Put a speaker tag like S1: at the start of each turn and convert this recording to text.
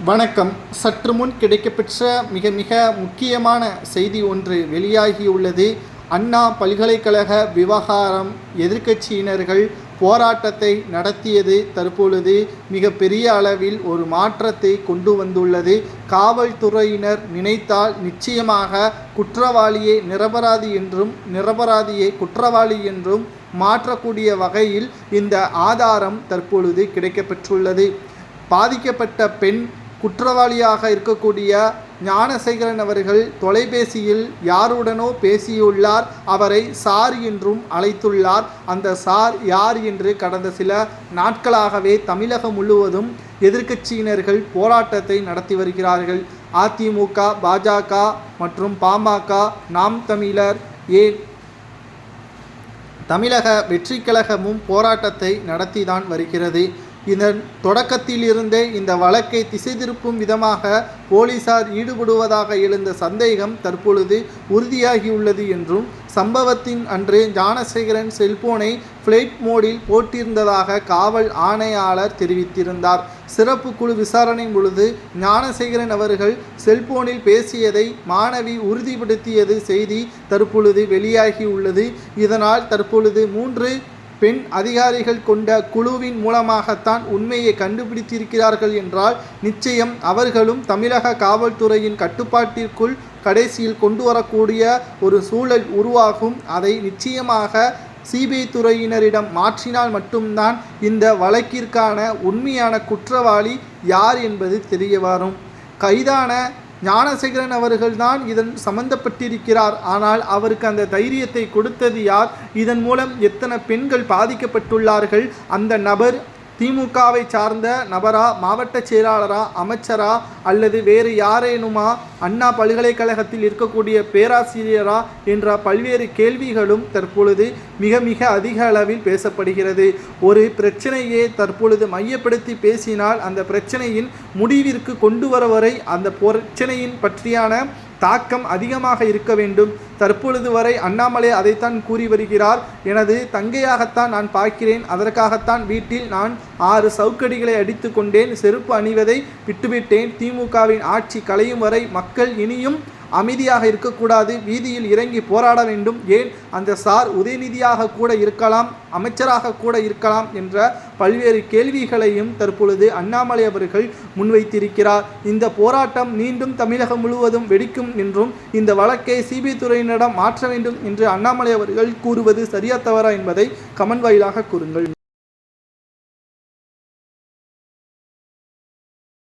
S1: வணக்கம். சற்று முன் கிடைக்கப்பெற்ற மிக மிக முக்கியமான செய்தி ஒன்று வெளியாகியுள்ளது. அண்ணா பல்கலைக்கழக விவகாரம் எதிர்க்கட்சியினர்கள் போராட்டத்தை நடத்தியது தற்பொழுது மிக பெரிய அளவில் ஒரு மாற்றத்தை கொண்டு வந்துள்ளது. காவல்துறையினர் நினைத்தால் நிச்சயமாக குற்றவாளியை நிரபராதி என்றும் நிரபராதியை குற்றவாளி என்றும் மாற்றக்கூடிய வகையில் இந்த ஆதாரம் தற்பொழுது கிடைக்கப்பெற்றுள்ளது. பாதிக்கப்பட்ட பெண் குற்றவாளியாக இருக்கக்கூடிய ஞானசேகரன் அவர்கள் தொலைபேசியில் யாருடனோ பேசியுள்ளார். அவரை சார் என்றும் அழைத்துள்ளார். அந்த சார் யார் என்று கடந்த சில நாட்களாகவே தமிழகம் முழுவதும் எதிர்க்கட்சியினர்கள் போராட்டத்தை நடத்தி வருகிறார்கள். அதிமுக, பாஜக மற்றும் பாமக, நாம் தமிழர், ஏன் தமிழக வெற்றி கழகமும் போராட்டத்தை நடத்திதான் வருகிறது. இதன் தொடக்கத்திலிருந்தே இந்த வழக்கை திசை திருப்பும் விதமாக போலீசார் ஈடுபடுவதாக எழுந்த சந்தேகம் தற்பொழுது உறுதியாகியுள்ளது என்றும், சம்பவத்தின் அன்று ஞானசேகரன் செல்போனை ஃப்ளைட் மோடில் போட்டிருந்ததாக காவல் ஆணையாளர் தெரிவித்திருந்தார். சிறப்பு குழு விசாரணை பொழுது ஞானசேகரன் அவர்கள் செல்போனில் பேசியதை மாணவி உறுதிப்படுத்தியது செய்தி தற்பொழுது வெளியாகியுள்ளது. இதனால் தற்பொழுது 3 பெண் அதிகாரிகள் கொண்ட குழுவின் மூலமாகத்தான் உண்மையை கண்டுபிடித்திருக்கிறார்கள் என்றால் நிச்சயம் அவர்களும் தமிழக காவல்துறையின் கட்டுப்பாட்டிற்குள் கடைசியில் கொண்டு வரக்கூடிய ஒரு சூழல் உருவாகும். அதை நிச்சயமாக சிபிஐ துறையினரிடம் மாற்றினால் மட்டும்தான் இந்த வழக்கிற்கான உண்மையான குற்றவாளி யார் என்பது தெரிய வரும். கைதான ஞானசேகரன் அவர்கள்தான் இதன் சம்பந்தப்பட்டிருக்கிறார். ஆனால் அவருக்கு அந்த தைரியத்தை கொடுத்தது யார்? இதன் மூலம் எத்தனை பெண்கள் பாதிக்கப்பட்டுள்ளார்கள்? அந்த நபர் திமுகவை சார்ந்த நபரா, மாவட்ட செயலாளரா, அமைச்சரா அல்லது வேறு யாரேனுமா, அண்ணா பல்கலைக்கழகத்தில் இருக்கக்கூடிய பேராசிரியரா என்ற பல்வேறு கேள்விகளும் தற்பொழுது மிக மிக அதிக அளவில் பேசப்படுகிறது. ஒரு பிரச்சனையை தற்பொழுது மையப்படுத்தி பேசினால் அந்த பிரச்சனையின் முடிவிற்கு கொண்டு வர வரை அந்த பிரச்சனையின் பற்றியான தாக்கம் அதிகமாக இருக்க வேண்டும். தற்பொழுது வரை அண்ணாமலை அதைத்தான் கூறி வருகிறார். எனது தங்கையாகத்தான் நான் பார்க்கிறேன், அதற்காகத்தான் வீட்டில் நான் 6 சவுக்கடிகளை அடித்து கொண்டேன், செருப்பு அணிவதை விட்டுவிட்டேன். திமுகவின் ஆட்சி கலையும் வரை மக்கள் இனியும் அமைதியாக இருக்கக்கூடாது, வீதியில் இறங்கி போராட வேண்டும். ஏன் அந்த சார் உதயநிதியாக கூட இருக்கலாம், அமைச்சராக கூட இருக்கலாம் என்ற பல்வேறு கேள்விகளையும் தற்பொழுது அண்ணாமலை அவர்கள் முன்வைத்திருக்கிறார். இந்த போராட்டம் மீண்டும் தமிழகம் முழுவதும் வெடிக்கும் என்றும் இந்த வழக்கை சிபிஐ துறையினரிடம் மாற்ற வேண்டும் என்று அண்ணாமலை அவர்கள் கூறுவது சரியா தவறா என்பதை கமெண்ட் வாயிலாக கூறுங்கள்.